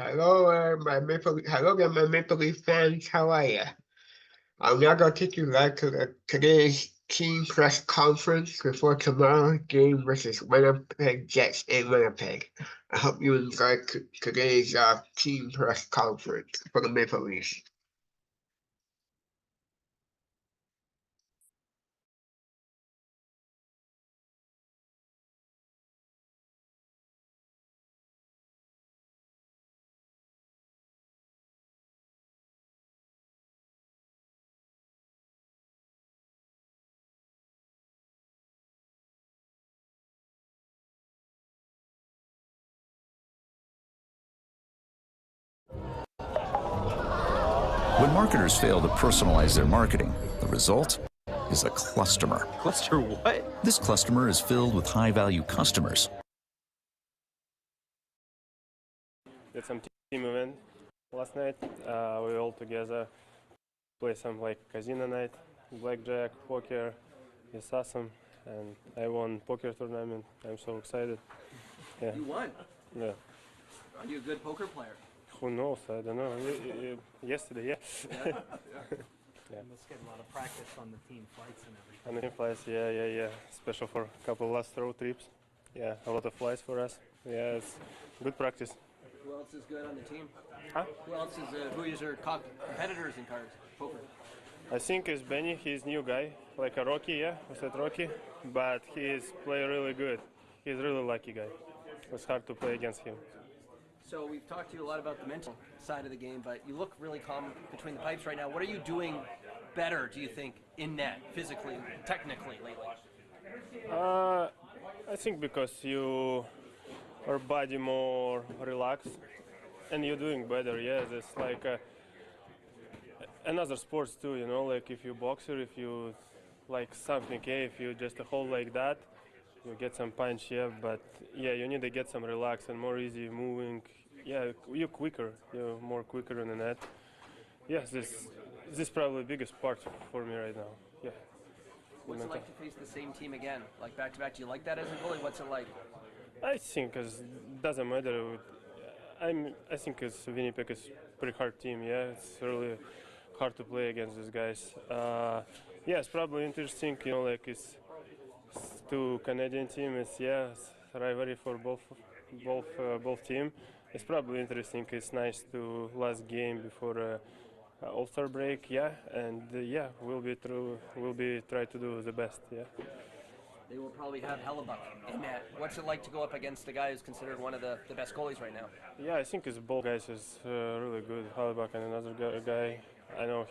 Hello there, my Maple Leaf fans. How are you? I'm now gonna take you back to today's team press conference before tomorrow's game versus Winnipeg Jets in Winnipeg. I hope you enjoyed today's team press conference for the Maple Leafs. When marketers fail to personalize their marketing, the result is a cluster. Cluster what? This cluster is filled with high-value customers. Did some team event last night. We all together play some like casino night, blackjack, poker. It's awesome, and I won poker tournament. I'm so excited. Yeah. You won? Yeah. Are you a good poker player? Who knows? I don't know. Yesterday, yeah. Yeah? Yeah. You must get a lot of practice on the team flights and everything. On the team flights, yeah. Special for a couple last road trips. Yeah, a lot of flights for us. Yeah, it's good practice. Who else is good on the team? Huh? Who is your competitors in cards, poker? I think it's Benny. He's new guy, like a Rocky, yeah. I said Rocky, but he's play really good. He's really lucky guy. It's hard to play against him. So we've talked to you a lot about the mental side of the game, but you look really calm between the pipes right now. What are you doing better, do you think, in net, physically, technically, lately? I think because your body more relaxed and you're doing better. Yeah, it's like another sports too. You know, like if you boxer, if you like something, okay, if you just hold like that, you get some punch. Yeah, but yeah, you need to get some relax and more easy moving. Yeah, you're quicker. You're more quicker in the net. Yes, this is probably the biggest part for me right now. Yeah. What's it like to face the same team again, like back to back? Do you like that as a goalie? What's it like? I think it doesn't matter. I think it's Winnipeg is pretty hard team. Yeah, it's really hard to play against these guys. Yeah, it's probably interesting. You know, like it's two Canadian teams. It's rivalry for both team. It's probably interesting. It's nice to last game before All-Star break. Yeah, and yeah, we'll be try to do the best. Yeah. They will probably have Hellebuck in net. What's it like to go up against a guy who's considered one of the best goalies right now? Yeah, I think both guys is really good. Halbach and another guy. I know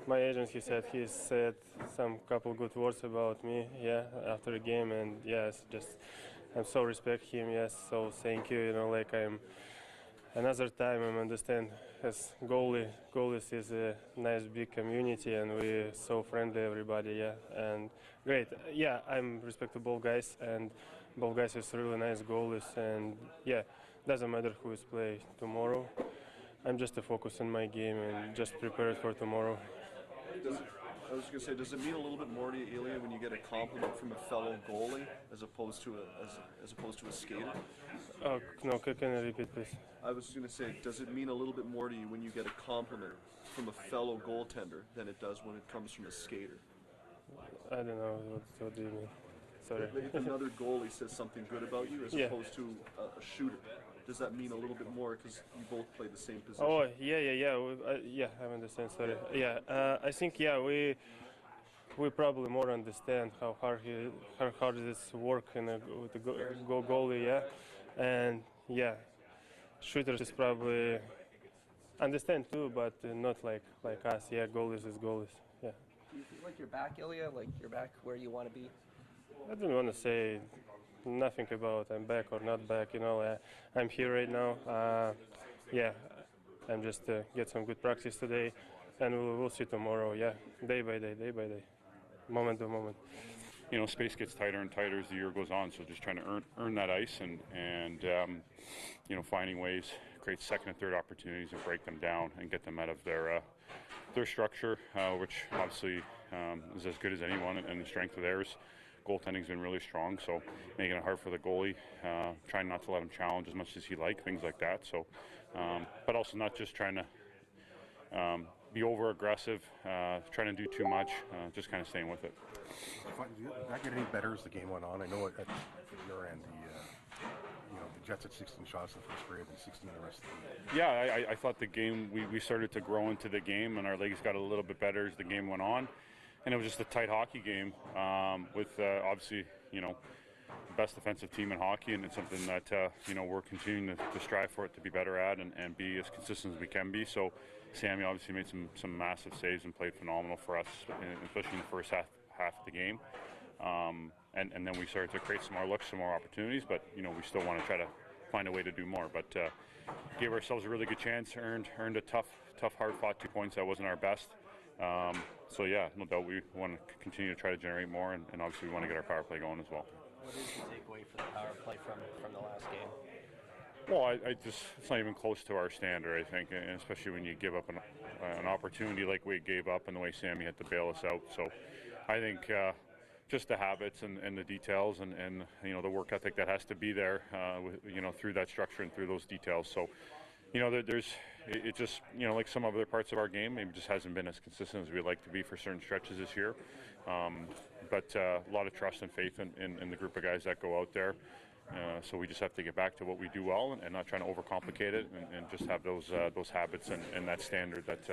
my agent. He said some couple good words about me. Yeah, after the game, and yes, I'm so respect him. Yes, so thank you. You know, like I'm another time I understand as goalies is a nice big community and we're so friendly everybody. Yeah, and great. Yeah, I'm respect to both guys and both guys is really nice goalies and yeah, doesn't matter who is play tomorrow. I'm just to focus on my game and just prepare for tomorrow. I was going to say, does it mean a little bit more to you, Ilya, when you get a compliment from a fellow goalie as opposed to a skater? Oh no, can you repeat, please? I was going to say, does it mean a little bit more to you when you get a compliment from a fellow goaltender than it does when it comes from a skater? I don't know what do you mean. Sorry. If another goalie says something good about you as opposed to a shooter, does that mean a little bit more because you both play the same position? Oh yeah. I understand. Sorry. Yeah, I think we probably more understand how hard this work with the goalie. Yeah, and yeah, shooters is probably understand too, but not like us. Yeah, goalies is goalies. Yeah. Do you feel like you're back, Ilya? Like you're back where you want to be? I don't want to say nothing about I'm back or not back. You know, I'm here right now. Yeah, I'm just get some good practice today, and we'll see tomorrow. Yeah, day by day, moment to moment. You know, space gets tighter and tighter as the year goes on. So just trying to earn that ice and you know, finding ways, create second and third opportunities and break them down and get them out of their structure, which obviously is as good as anyone and the strength of theirs. goaltending's been really strong, so making it hard for the goalie, trying not to let him challenge as much as he like, things like that. So, but also not just trying to be over aggressive, trying to do too much, just kind of staying with it. Did that get any better as the game went on? I know from your end, the Jets had 16 shots in the first period and 16 the rest of the game. Yeah, I thought the game, we started to grow into the game, and our legs got a little bit better as the game went on. And it was just a tight hockey game with obviously, the best defensive team in hockey, and it's something that, we're continuing to strive for it to be better at and be as consistent as we can be. So Sammy obviously made some massive saves and played phenomenal for us, especially in the first half of the game. And then we started to create some more looks, some more opportunities, but, we still want to try to find a way to do more. But gave ourselves a really good chance, earned a tough, hard-fought 2 points. That wasn't our best. So yeah, no doubt we want to continue to try to generate more, and obviously we want to get our power play going as well. What is the takeaway for the power play from the last game? Well, it's not even close to our standard, I think, and especially when you give up an opportunity like we gave up and the way Sammy had to bail us out. So I think just the habits and the details and the work ethic that has to be there, through that structure and through those details. So, it just, like some other parts of our game, maybe just hasn't been as consistent as we'd like to be for certain stretches this year. But a lot of trust and faith in the group of guys that go out there. So we just have to get back to what we do well and not trying to overcomplicate it and just have those habits and that standard that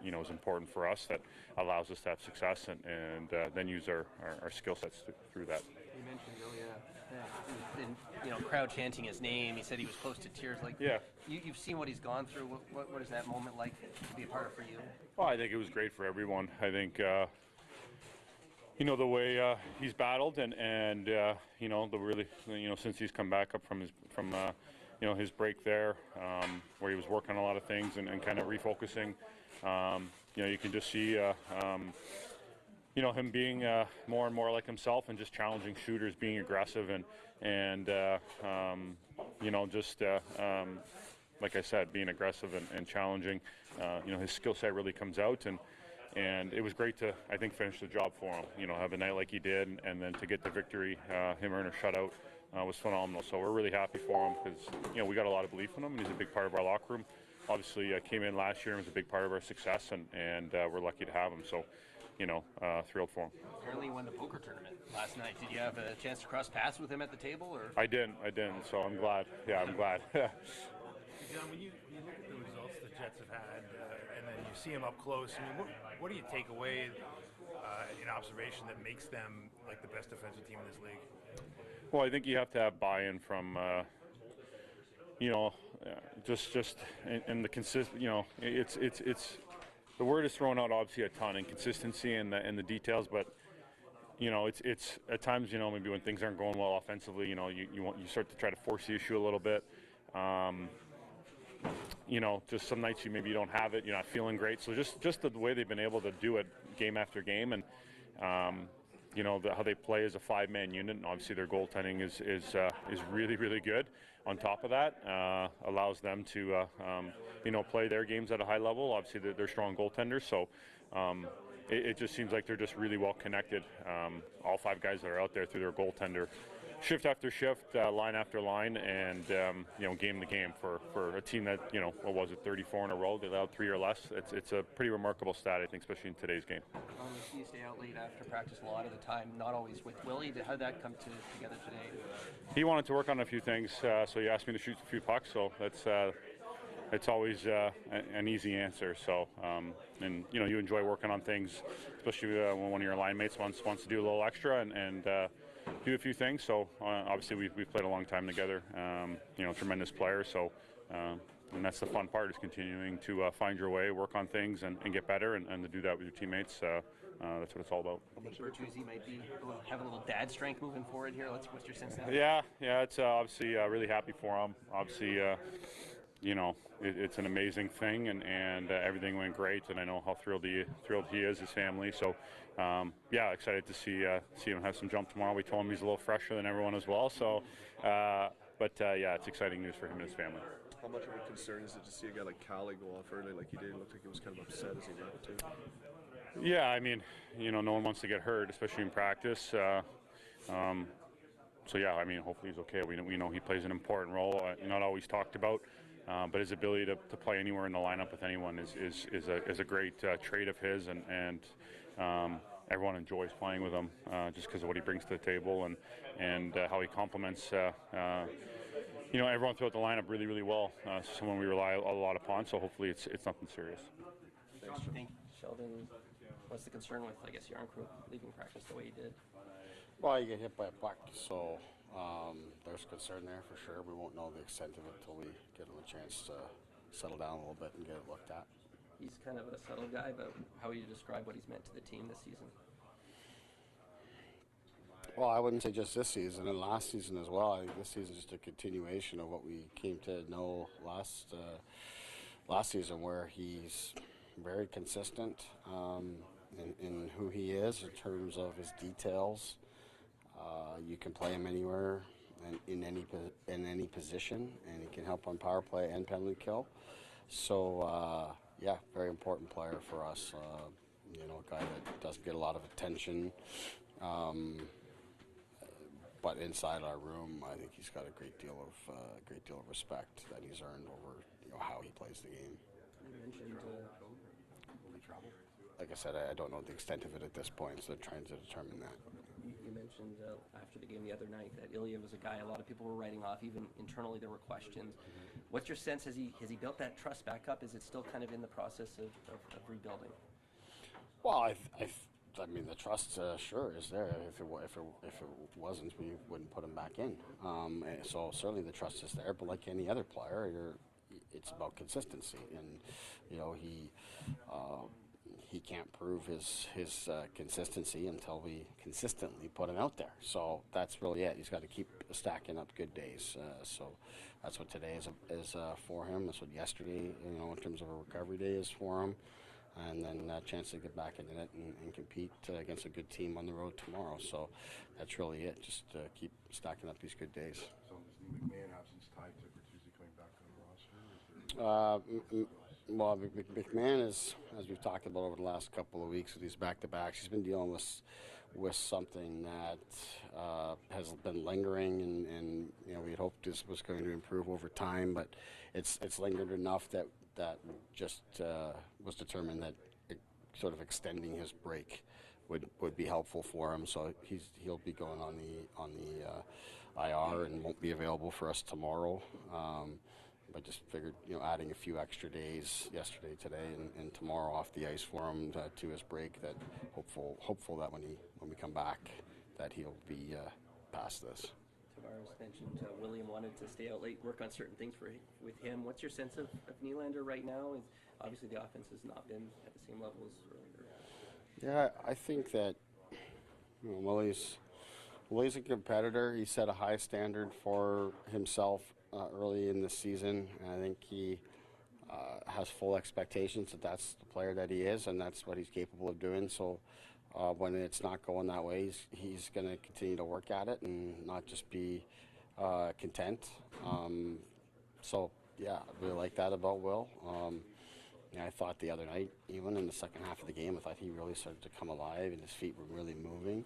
is important for us, that allows us to have success and then use our skill sets through that. You mentioned earlier crowd chanting his name. He said he was close to tears. Yeah. You've seen what he's gone through. What is that moment like to be a part of for you? Well, I think it was great for everyone. I think the way he's battled and the really since he's come back up from his break there, where he was working on a lot of things and kind of refocusing. You can just see him being more and more like himself and just challenging shooters, being aggressive and like I said, being aggressive and challenging. His skill set really comes out, and it was great to, I think, finish the job for him. Have a night like he did, and then to get the victory, him earn a shutout was phenomenal. So we're really happy for him because we got a lot of belief in him, and he's a big part of our locker room. Obviously, came in last year and was a big part of our success, and we're lucky to have him. So, thrilled for him. Apparently, he won the poker tournament last night. Did you have a chance to cross paths with him at the table, or? I didn't. So I'm glad. Yeah, I'm glad. John, when you look at the results the Jets have had, and then you see them up close, I mean, what do you take away in observation that makes them like the best defensive team in this league? Well, I think you have to have buy-in from, just and the consistent. It's the word is thrown out obviously a ton, inconsistency in the details, but. It's at times, maybe when things aren't going well offensively, you start to try to force the issue a little bit. Just some nights you don't have it, you're not feeling great. So just the way they've been able to do it game after game, and how they play as a 5-man unit, and obviously their goaltending is really, really good. On top of that, allows them to play their games at a high level. Obviously they're strong goaltenders, so. It just seems like they're just really well connected. All 5 guys that are out there through their goaltender, shift after shift, line after line, and game to game for a team that 34 in a row, they allowed 3 or less. It's a pretty remarkable stat, I think, especially in today's game. You stay out late after practice a lot of the time, not always with Willie. How did that come together today? He wanted to work on a few things, so he asked me to shoot a few pucks. So that's. It's always an easy answer. So, you enjoy working on things, especially when one of your line mates wants to do a little extra and do a few things. So, obviously, we've played a long time together. Tremendous player. So, and that's the fun part, is continuing to find your way, work on things, and get better, and to do that with your teammates. That's what it's all about. I think Bertuzzi might have a little dad strength moving forward here. What's your sense now? Yeah. It's obviously really happy for him. Obviously. It's an amazing thing, and everything went great, and I know how thrilled he is, his family. So, excited to see him have some jump tomorrow. We told him he's a little fresher than everyone as well. So, it's exciting news for him and his family. How much of a concern is it to see a guy like Cali go off early like he did? It looked like he was kind of upset as he left too. Yeah, no one wants to get hurt, especially in practice. So yeah, I mean, hopefully he's okay. We know he plays an important role, not always talked about, but his ability to play anywhere in the lineup with anyone is a great trait of his, and everyone enjoys playing with him just because of what he brings to the table and how he complements everyone throughout the lineup really well. Someone we rely a lot upon. So hopefully it's nothing serious. Thank you. Sheldon, what's the concern with, I guess, your arm crew leaving practice the way you did? Well, you get hit by a puck, so there's concern there for sure. We won't know the extent of it until we give him a chance to settle down a little bit and get it looked at. He's kind of a subtle guy, but how would you describe what he's meant to the team this season? Well, I wouldn't say just this season, and last season as well. I think this season is just a continuation of what we came to know last season, where he's very consistent in who he is in terms of his details. You can play him anywhere and in any position, and he can help on power play and penalty kill. So yeah, very important player for us. A guy that doesn't get a lot of attention, but inside our room, I think he's got a great deal of respect that he's earned over how he plays the game. You mentioned. Like I said, I don't know the extent of it at this point, so they're trying to determine that. You mentioned after the game the other night that Ilya was a guy a lot of people were writing off. Even internally, there were questions. What's your sense? Has he built that trust back up? Is it still kind of in the process of rebuilding? Well, I mean, the trust sure is there. If it wasn't, we wouldn't put him back in. So certainly the trust is there. But like any other player, it's about consistency, and he can't prove his consistency until we consistently put him out there. So that's really it. He's got to keep stacking up good days. So that's what today is for him. That's what yesterday, in terms of a recovery day, is for him. And then a chance to get back into it and compete against a good team on the road tomorrow. So that's really it. Just keep stacking up these good days. So is the McMahon absence tied to Bertuzzi coming back on the roster? Well, McMahon is, as we've talked about over the last couple of weeks with these back-to-backs, he's been dealing with something that has been lingering, and we had hoped this was going to improve over time, but it's lingered enough that just was determined that sort of extending his break would be helpful for him. So he'll be going on the IR and won't be available for us tomorrow. But just figured, adding a few extra days yesterday, today, and tomorrow off the ice for him to his break. That hopeful that when we come back, that he'll be past this. Tavares mentioned William wanted to stay out late, work on certain things with him. What's your sense of Nylander right now? Obviously the offense has not been at the same level as earlier. Yeah, I think that Willie's a competitor. He set a high standard for himself early in the season, and I think he has full expectations that that's the player that he is, and that's what he's capable of doing. So when it's not going that way, he's going to continue to work at it and not just be content. So yeah, I really like that about Will. I thought the other night, even in the second half of the game, I thought he really started to come alive and his feet were really moving,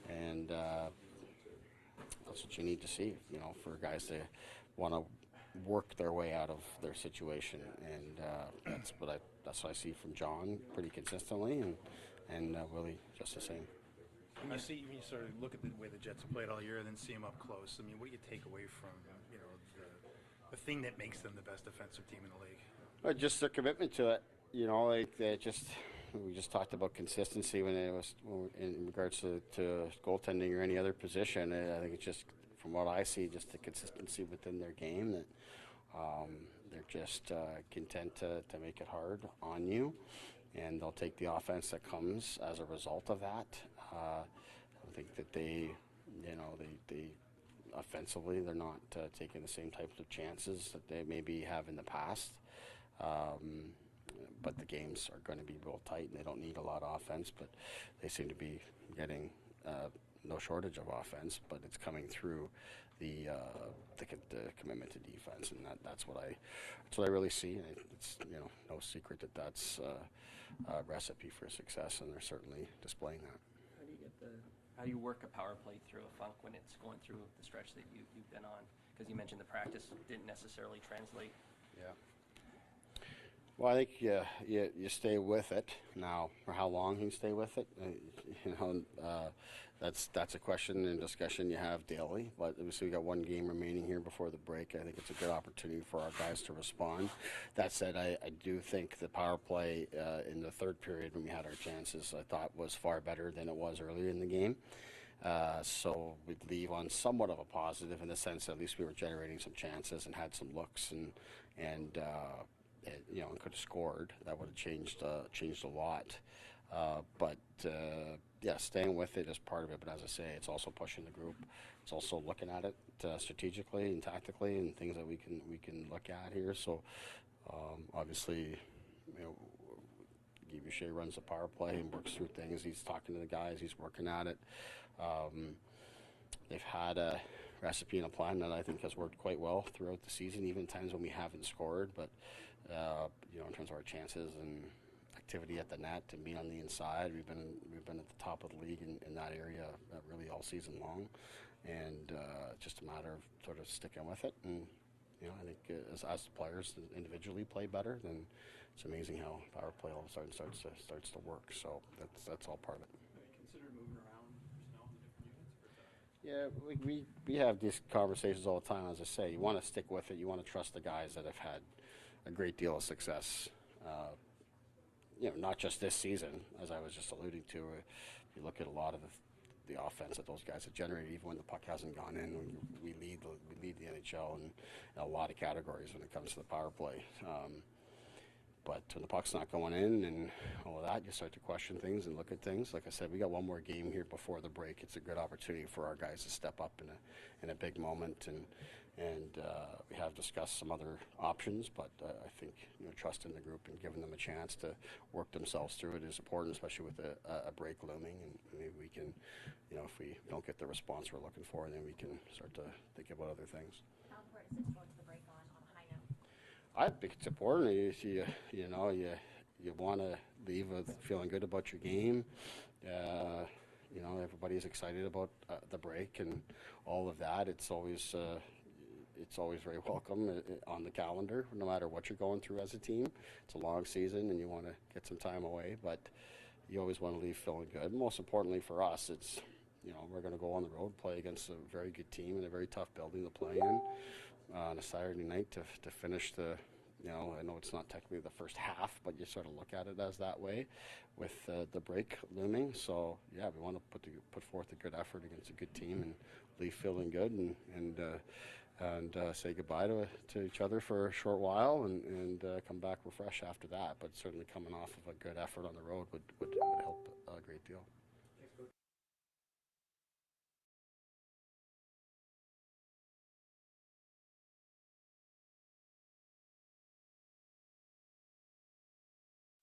and that's what you need to see, for guys to want to work their way out of their situation, and that's what I see from John pretty consistently, and Willie just the same. When you sort of look at the way the Jets have played all year and then see them up close, I mean, what do you take away from the thing that makes them the best defensive team in the league? Just their commitment to it. We just talked about consistency when it was in regards to goaltending or any other position. I think it's just, from what I see, just the consistency within their game, that they're just content to make it hard on you, and they'll take the offense that comes as a result of that. I think that they offensively, they're not taking the same types of chances that they maybe have in the past. But the games are going to be real tight, and they don't need a lot of offense, but they seem to be getting no shortage of offense, but it's coming through the commitment to defense, and that's what I really see. And it's no secret that that's a recipe for success, and they're certainly displaying that. How do you get how you work a power play through a funk when it's going through the stretch that you've been on? Because you mentioned the practice didn't necessarily translate. Yeah. Well, I think you stay with it now. For how long you stay with it, that's a question and discussion you have daily. But obviously, we got one game remaining here before the break. I think it's a good opportunity for our guys to respond. That said, I do think the power play in the third period when we had our chances, I thought was far better than it was earlier in the game. So we'd leave on somewhat of a positive in the sense that at least we were generating some chances and had some looks and could have scored. That would have changed a lot. But staying with it is part of it. But as I say, it's also pushing the group. It's also looking at it strategically and tactically and things that we can look at here. So obviously, Guy Boucher runs the power play and works through things. He's talking to the guys. He's working at it. They've had a recipe and a plan that I think has worked quite well throughout the season, even times when we haven't scored. But in terms of our chances and activity at the net and being on the inside, we've been at the top of the league in that area really all season long, and just a matter of sort of sticking with it. And I think as the players individually play better, then it's amazing how power play all of a sudden starts to work. So that's all part of it. Consider moving around personnel in the different units? Yeah, we have these conversations all the time. As I say, you want to stick with it. You want to trust the guys that have had a great deal of success. Not just this season, as I was just alluding to. If you look at a lot of the offense that those guys have generated, even when the puck hasn't gone in, we lead the NHL in a lot of categories when it comes to the power play. But when the puck's not going in and all of that, you start to question things and look at things. Like I said, we got one more game here before the break. It's a good opportunity for our guys to step up in a big moment, and we have discussed some other options. But I think trusting the group and giving them a chance to work themselves through it is important, especially with a break looming. And maybe we can, if we don't get the response we're looking for, then we can start to think about other things. How important is it to go to the break on a high note? I think it's important. You want to leave with feeling good about your game. Everybody's excited about the break and all of that. It's always very welcome on the calendar, no matter what you're going through as a team. It's a long season, and you want to get some time away, but you always want to leave feeling good. Most importantly for us, it's we're going to go on the road, play against a very good team in a very tough building to play in on a Saturday night to finish the. I know it's not technically the first half, but you sort of look at it as that way with the break looming. So, yeah, we want to put forth a good effort against a good team and leave feeling good and say goodbye to each other for a short while and come back refreshed after that. But certainly coming off of a good effort on the road would help a great deal.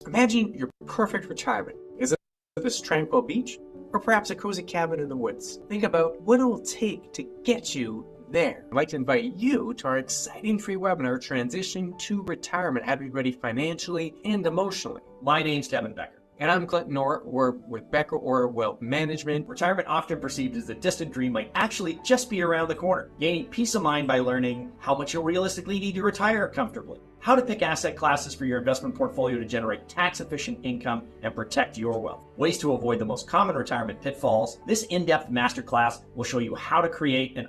Imagine your perfect retirement. Is it this tranquil beach? Or perhaps a cozy cabin in the woods? Think about what it will take to get you there. I'd like to invite you to our exciting free webinar, Transitioning to Retirement, How to Be Ready Financially and Emotionally. My name's Devin Becker. And I'm Clinton Orr. We're with Becker Orr Wealth Management. Retirement, often perceived as a distant dream, might actually just be around the corner. Gaining peace of mind by learning how much you'll realistically need to retire comfortably. How to pick asset classes for your investment portfolio to generate tax-efficient income and protect your wealth. Ways to avoid the most common retirement pitfalls. This in-depth masterclass will show you how to create an